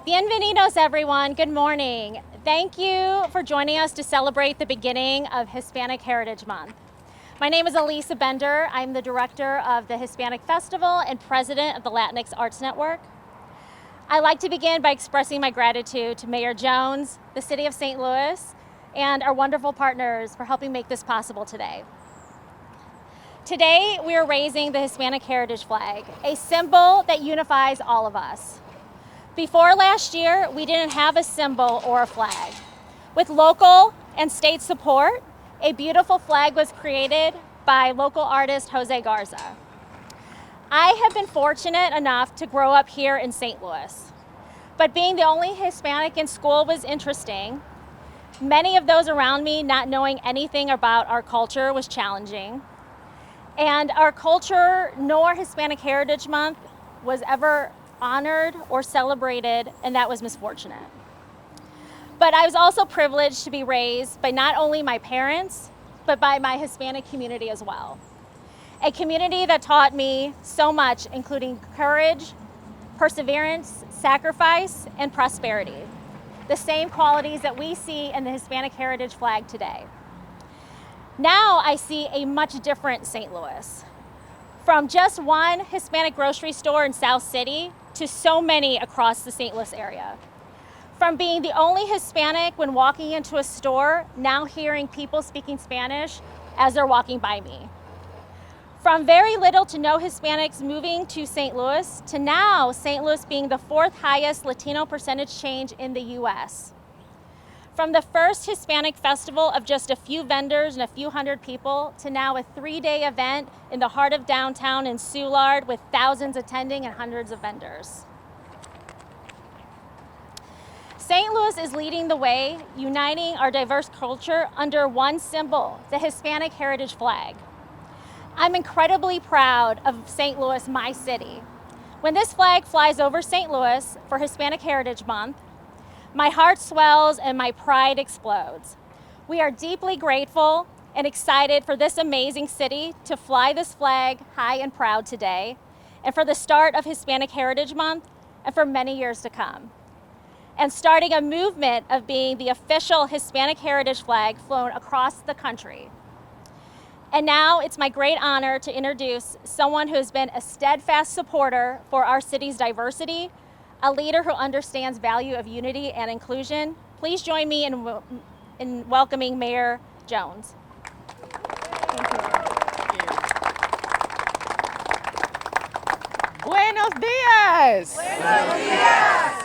Bienvenidos, everyone. Good morning. Thank you for joining us to celebrate the beginning of Hispanic Heritage Month. My name is Elisa Bender. I'm the director of the Hispanic Festival and president of the Latinx Arts Network. I'd like to begin by expressing my gratitude to Mayor Jones, the City of St. Louis, and our wonderful partners for helping make this possible today. Today, we are raising the Hispanic Heritage Flag, a symbol that unifies all of us. Before last year, we didn't have a symbol or a flag. With local and state support, a beautiful flag was created by local artist Jose Garza. I have been fortunate enough to grow up here in St. Louis, but being the only Hispanic in school was interesting. Many of those around me not knowing anything about our culture was challenging. And our culture nor Hispanic Heritage Month was ever honored or celebrated, and that was misfortunate. But I was also privileged to be raised by not only my parents, but by my Hispanic community as well. A community that taught me so much, including courage, perseverance, sacrifice, and prosperity. The same qualities that we see in the Hispanic Heritage flag today. Now I see a much different St. Louis. From just one Hispanic grocery store in South City to so many across the St. Louis area. From being the only Hispanic when walking into a store, now hearing people speaking Spanish as they're walking by me. From very little to no Hispanics moving to St. Louis to now St. Louis being the fourth highest Latino percentage change in the US. From the first Hispanic festival of just a few vendors and a few hundred people to now a 3-day event in the heart of downtown in Soulard with thousands attending and hundreds of vendors. St. Louis is leading the way, uniting our diverse culture under one symbol, the Hispanic Heritage flag. I'm incredibly proud of St. Louis, my city. When this flag flies over St. Louis for Hispanic Heritage Month, my heart swells and my pride explodes. We are deeply grateful and excited for this amazing city to fly this flag high and proud today, and for the start of Hispanic Heritage Month, and for many years to come. And starting a movement of being the official Hispanic Heritage flag flown across the country. And now it's my great honor to introduce someone who has been a steadfast supporter for our city's diversity, a leader who understands value of unity and inclusion. Please join me in welcoming Mayor Jones. Thank you. Buenos días. Buenos días.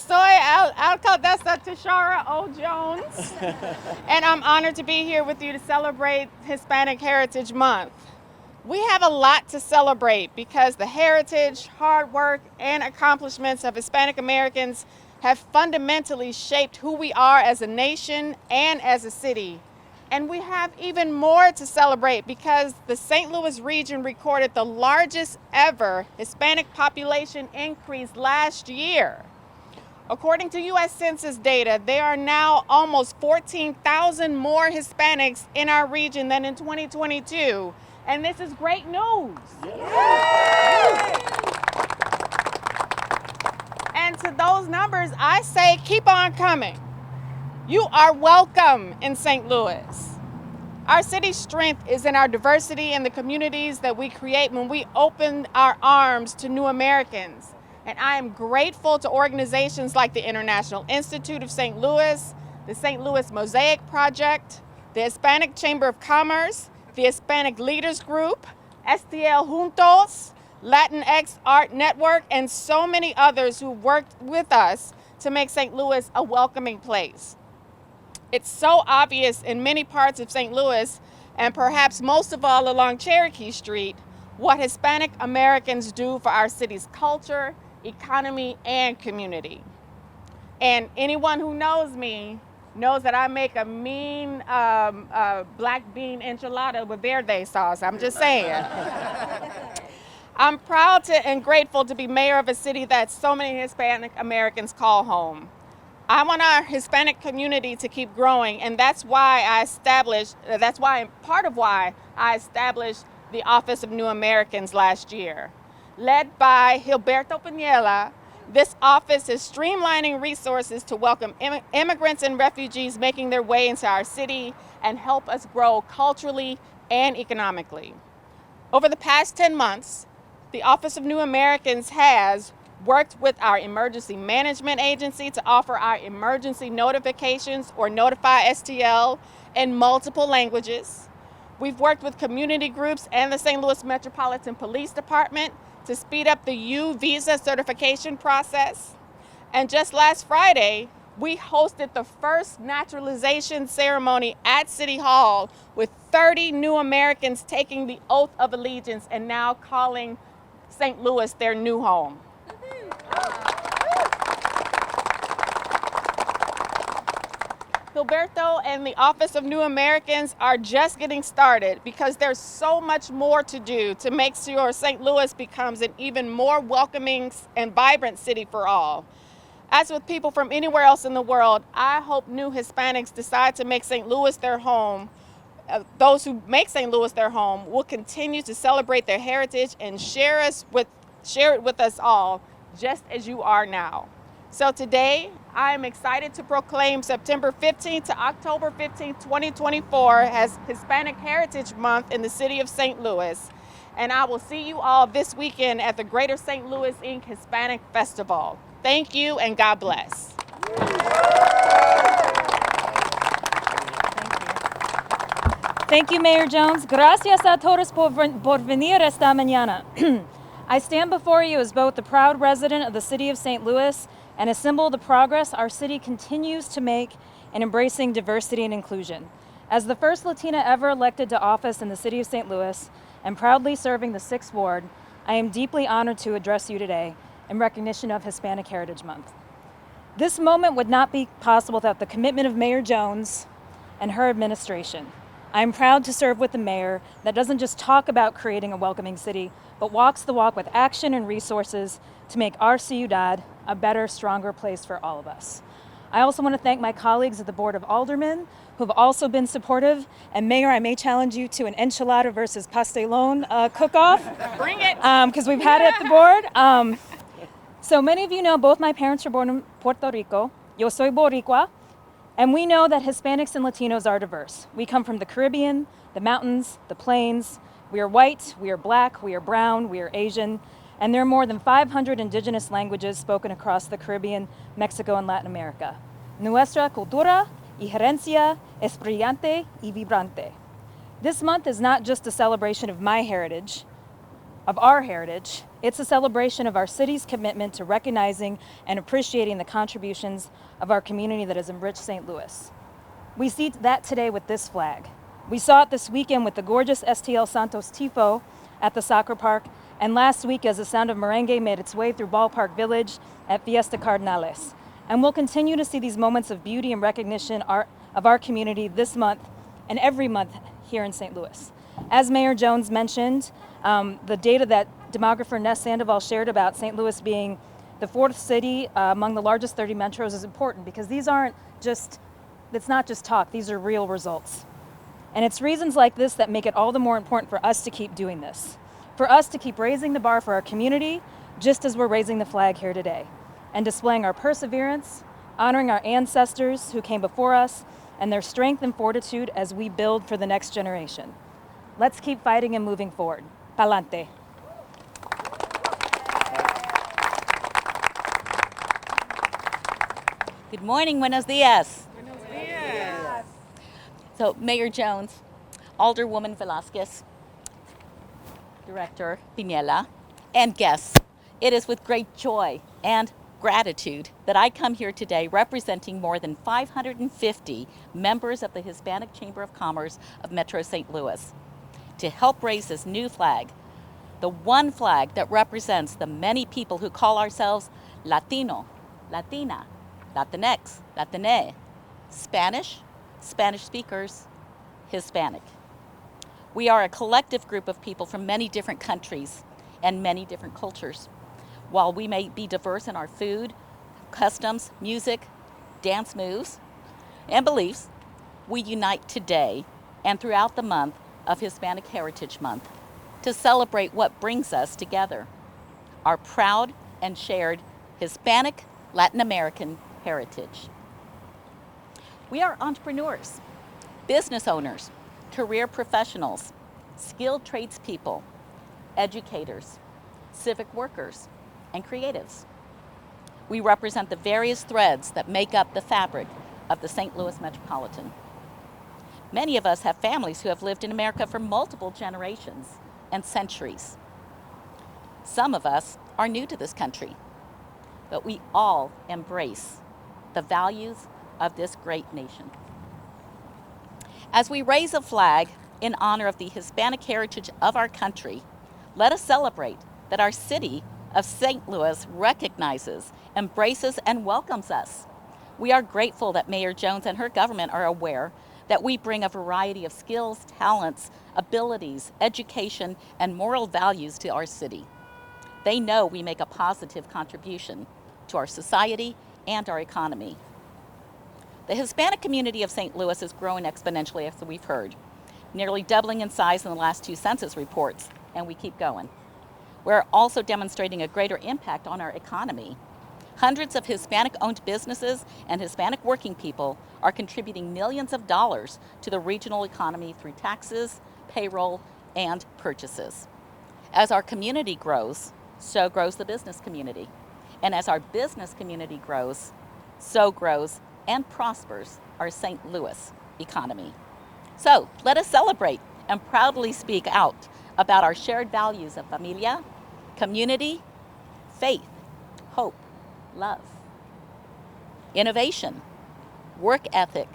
Soy Alcaldesa Tashara O. Jones, and I'm honored to be here with you to celebrate Hispanic Heritage Month. We have a lot to celebrate because the heritage, hard work, and accomplishments of Hispanic Americans have fundamentally shaped who we are as a nation and as a city. And we have even more to celebrate because the St. Louis region recorded the largest ever Hispanic population increase last year. According to U.S. Census data, there are now almost 14,000 more Hispanics in our region than in 2022. And this is great news. Yay! And to those numbers, I say keep on coming. You are welcome in St. Louis. Our city's strength is in our diversity and the communities that we create when we open our arms to new Americans. And I am grateful to organizations like the International Institute of St. Louis, the St. Louis Mosaic Project, the Hispanic Chamber of Commerce, the Hispanic Leaders Group, STL Juntos, Latinx Art Network, and so many others who worked with us to make St. Louis a welcoming place. It's so obvious in many parts of St. Louis, and perhaps most of all along Cherokee Street, what Hispanic Americans do for our city's culture, economy, and community. And anyone who knows me knows that I make a mean black bean enchilada with verde sauce. I'm just saying. I'm proud and grateful to be mayor of a city that so many Hispanic Americans call home. I want our Hispanic community to keep growing, and that's part of why I established the Office of New Americans last year. Led by Gilberto Pinella, This office is streamlining resources to welcome immigrants and refugees making their way into our city and help us grow culturally and economically. Over the past 10 months, the Office of New Americans has worked with our emergency management agency to offer our emergency notifications or Notify STL in multiple languages. We've worked with community groups and the St. Louis Metropolitan Police Department to speed up the U visa certification process. And just last Friday, we hosted the first naturalization ceremony at City Hall with 30 new Americans taking the oath of allegiance and now calling St. Louis their new home. Gilberto and the Office of New Americans are just getting started because there's so much more to do to make sure St. Louis becomes an even more welcoming and vibrant city for all. As with people from anywhere else in the world, I hope new Hispanics decide to make St. Louis their home. Those who make St. Louis their home will continue to celebrate their heritage and share it with us all, just as you are now. So today, I am excited to proclaim September 15th to October 15th, 2024 as Hispanic Heritage Month in the city of St. Louis. And I will see you all this weekend at the Greater St. Louis Inc. Hispanic Festival. Thank you and God bless. Thank you, Mayor Jones. Gracias a todos por venir esta mañana. I stand before you as both the proud resident of the city of St. Louis and a symbol of the progress our city continues to make in embracing diversity and inclusion. As the first Latina ever elected to office in the city of St. Louis and proudly serving the 6th Ward, I am deeply honored to address you today in recognition of Hispanic Heritage Month. This moment would not be possible without the commitment of Mayor Jones and her administration. I am proud to serve with a mayor that doesn't just talk about creating a welcoming city, but walks the walk with action and resources to make our ciudad a better, stronger place for all of us. I also want to thank my colleagues at the Board of Aldermen who have also been supportive. And Mayor, I may challenge you to an enchilada versus pastelón cook-off. Bring it. Because we've had it at the board. So many of you know both my parents were born in Puerto Rico. Yo soy Boricua. And we know that Hispanics and Latinos are diverse. We come from the Caribbean, the mountains, the plains. We are white, we are black, we are brown, we are Asian. And there are more than 500 indigenous languages spoken across the Caribbean, Mexico, and Latin America. Nuestra cultura y herencia es brillante y vibrante. This month is not just a celebration of my heritage, of our heritage. It's a celebration of our city's commitment to recognizing and appreciating the contributions of our community that has enriched St. Louis. We see that today with this flag. We saw it this weekend with the gorgeous STL Santos Tifo at the soccer park, and last week as the sound of merengue made its way through Ballpark Village at Fiesta Cardinales. And we'll continue to see these moments of beauty and recognition of our community this month and every month here in St. Louis. As Mayor Jones mentioned, the data that demographer Ness Sandoval shared about St. Louis being the 4th city among the largest 30 metros is important because it's not just talk, these are real results. And it's reasons like this that make it all the more important for us to keep doing this. For us to keep raising the bar for our community, just as we're raising the flag here today, and displaying our perseverance, honoring our ancestors who came before us, and their strength and fortitude as we build for the next generation. Let's keep fighting and moving forward. Pa'lante. Good morning, buenos dias. Buenos dias. So Mayor Jones, Alderwoman Velasquez, Director Pinella, and guests, it is with great joy and gratitude that I come here today representing more than 550 members of the Hispanic Chamber of Commerce of Metro St. Louis to help raise this new flag, the one flag that represents the many people who call ourselves Latino, Latina, Latinx, Latine, Spanish, Spanish speakers, Hispanic. We are a collective group of people from many different countries and many different cultures. While we may be diverse in our food, customs, music, dance moves, and beliefs, we unite today and throughout the month of Hispanic Heritage Month to celebrate what brings us together, our proud and shared Hispanic Latin American heritage. We are entrepreneurs, business owners, career professionals, skilled tradespeople, educators, civic workers, and creatives. We represent the various threads that make up the fabric of the St. Louis metropolitan. Many of us have families who have lived in America for multiple generations and centuries. Some of us are new to this country, but we all embrace the values of this great nation. As we raise a flag in honor of the Hispanic heritage of our country, let us celebrate that our city of St. Louis recognizes, embraces, and welcomes us. We are grateful that Mayor Jones and her government are aware that we bring a variety of skills, talents, abilities, education, and moral values to our city. They know we make a positive contribution to our society and our economy. The Hispanic community of St. Louis is growing exponentially, as we've heard, nearly doubling in size in the last 2 census reports, and we keep going. We're also demonstrating a greater impact on our economy. Hundreds of Hispanic-owned businesses and Hispanic working people are contributing millions of dollars to the regional economy through taxes, payroll, and purchases. As our community grows, so grows the business community. And as our business community grows, so grows and prospers our St. Louis economy. So let us celebrate and proudly speak out about our shared values of familia, community, faith, hope, love, innovation, work ethic,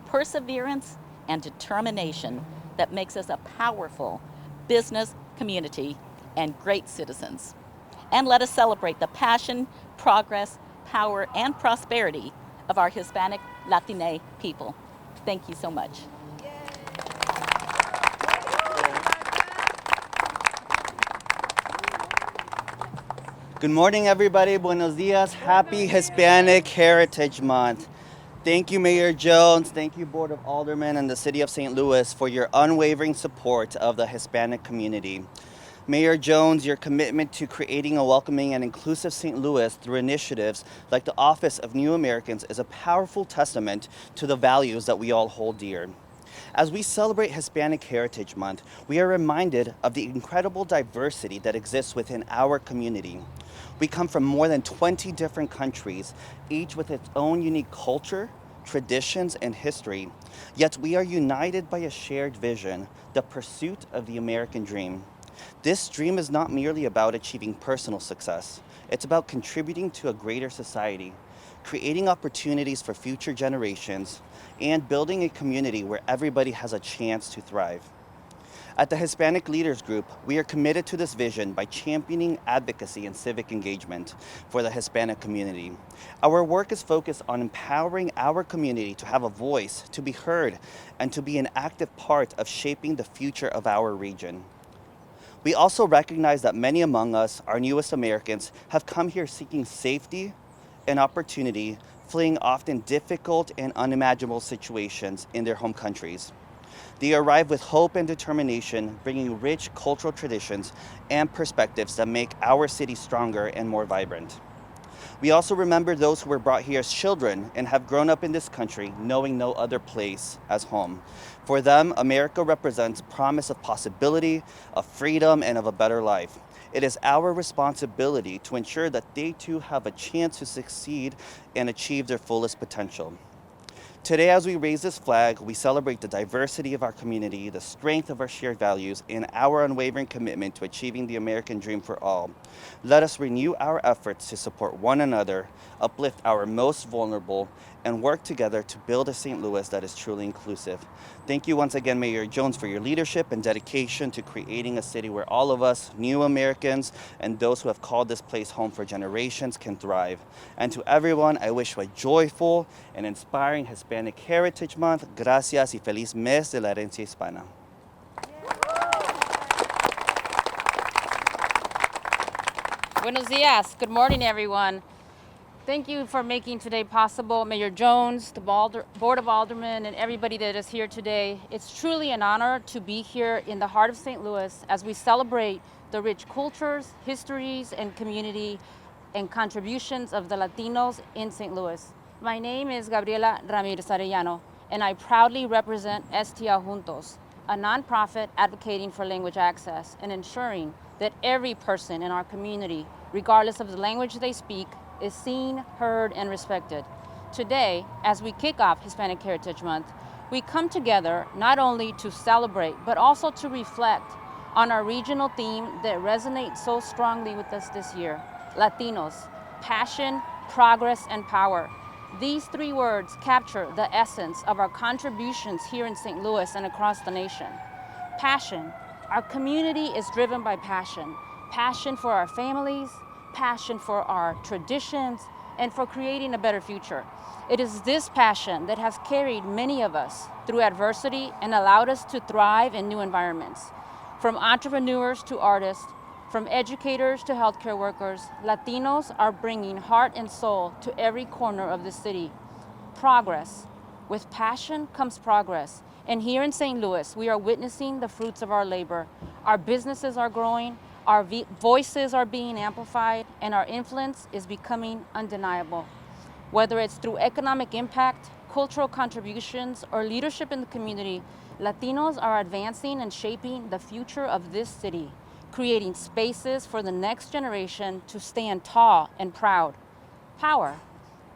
perseverance, and determination that makes us a powerful business community and great citizens. And let us celebrate the passion, progress, power, and prosperity of our Hispanic Latine people. Thank you so much. Good morning, everybody. Buenos dias. Happy Hispanic Heritage Month. Thank you, Mayor Jones. Thank you, Board of Aldermen and the City of St. Louis for your unwavering support of the Hispanic community. Mayor Jones, your commitment to creating a welcoming and inclusive St. Louis through initiatives like the Office of New Americans is a powerful testament to the values that we all hold dear. As we celebrate Hispanic Heritage Month, we are reminded of the incredible diversity that exists within our community. We come from more than 20 different countries, each with its own unique culture, traditions, and history. Yet we are united by a shared vision, the pursuit of the American dream. This dream is not merely about achieving personal success. It's about contributing to a greater society, creating opportunities for future generations, and building a community where everybody has a chance to thrive. At the Hispanic Leaders Group, we are committed to this vision by championing advocacy and civic engagement for the Hispanic community. Our work is focused on empowering our community to have a voice, to be heard, and to be an active part of shaping the future of our region. We also recognize that many among us, our newest Americans, have come here seeking safety and opportunity, fleeing often difficult and unimaginable situations in their home countries. They arrive with hope and determination, bringing rich cultural traditions and perspectives that make our city stronger and more vibrant. We also remember those who were brought here as children and have grown up in this country, knowing no other place as home. For them, America represents promise of possibility, of freedom, and of a better life. It is our responsibility to ensure that they too have a chance to succeed and achieve their fullest potential. Today, as we raise this flag, we celebrate the diversity of our community, the strength of our shared values, and our unwavering commitment to achieving the American dream for all. Let us renew our efforts to support one another, uplift our most vulnerable, and work together to build a St. Louis that is truly inclusive. Thank you once again, Mayor Jones, for your leadership and dedication to creating a city where all of us, new Americans, and those who have called this place home for generations can thrive. And to everyone, I wish you a joyful and inspiring Hispanic Heritage Month. Gracias y feliz mes de la herencia hispana. Buenos dias. Good morning, everyone. Thank you for making today possible, Mayor Jones, the Board of Aldermen, and everybody that is here today. It's truly an honor to be here in the heart of St. Louis as we celebrate the rich cultures, histories, and community and contributions of the Latinos in St. Louis. My name is Gabriela Ramirez Arellano, and I proudly represent STL Juntos, a nonprofit advocating for language access and ensuring that every person in our community, regardless of the language they speak, is seen, heard, and respected. Today, as we kick off Hispanic Heritage Month, we come together not only to celebrate, but also to reflect on our regional theme that resonates so strongly with us this year: Latinos, passion, progress, and power. These three words capture the essence of our contributions here in St. Louis and across the nation. Passion. Our community is driven by passion. Passion for our families, passion for our traditions, and for creating a better future. It is this passion that has carried many of us through adversity and allowed us to thrive in new environments. From entrepreneurs to artists, from educators to healthcare workers, Latinos are bringing heart and soul to every corner of the city. Progress. With passion comes progress. And here in St. Louis, we are witnessing the fruits of our labor. Our businesses are growing, our voices are being amplified, and our influence is becoming undeniable. Whether it's through economic impact, cultural contributions, or leadership in the community, Latinos are advancing and shaping the future of this city, creating spaces for the next generation to stand tall and proud. Power.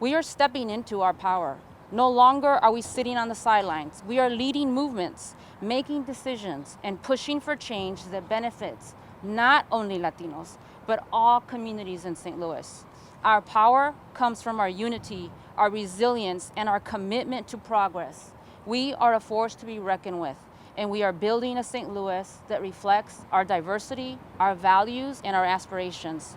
We are stepping into our power. No longer are we sitting on the sidelines. We are leading movements, making decisions, and pushing for change that benefits not only Latinos, but all communities in St. Louis. Our power comes from our unity, our resilience, and our commitment to progress. We are a force to be reckoned with, and we are building a St. Louis that reflects our diversity, our values, and our aspirations.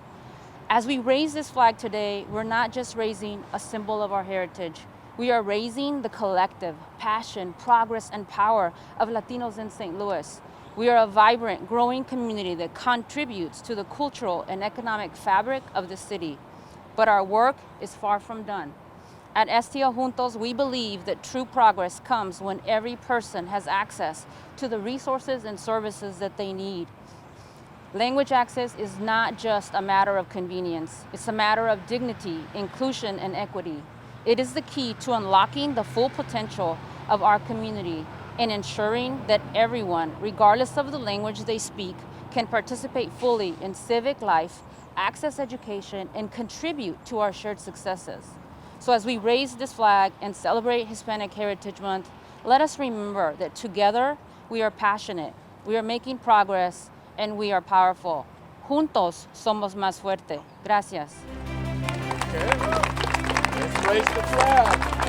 As we raise this flag today, we're not just raising a symbol of our heritage. We are raising the collective passion, progress, and power of Latinos in St. Louis. We are a vibrant, growing community that contributes to the cultural and economic fabric of the city. But our work is far from done. At STL Juntos, we believe that true progress comes when every person has access to the resources and services that they need. Language access is not just a matter of convenience. It's a matter of dignity, inclusion, and equity. It is the key to unlocking the full potential of our community and ensuring that everyone, regardless of the language they speak, can participate fully in civic life, access education, and contribute to our shared successes. So as we raise this flag and celebrate Hispanic Heritage Month, let us remember that together we are passionate, we are making progress, and we are powerful. Juntos somos más fuerte. Gracias. Okay. Let's raise the flag.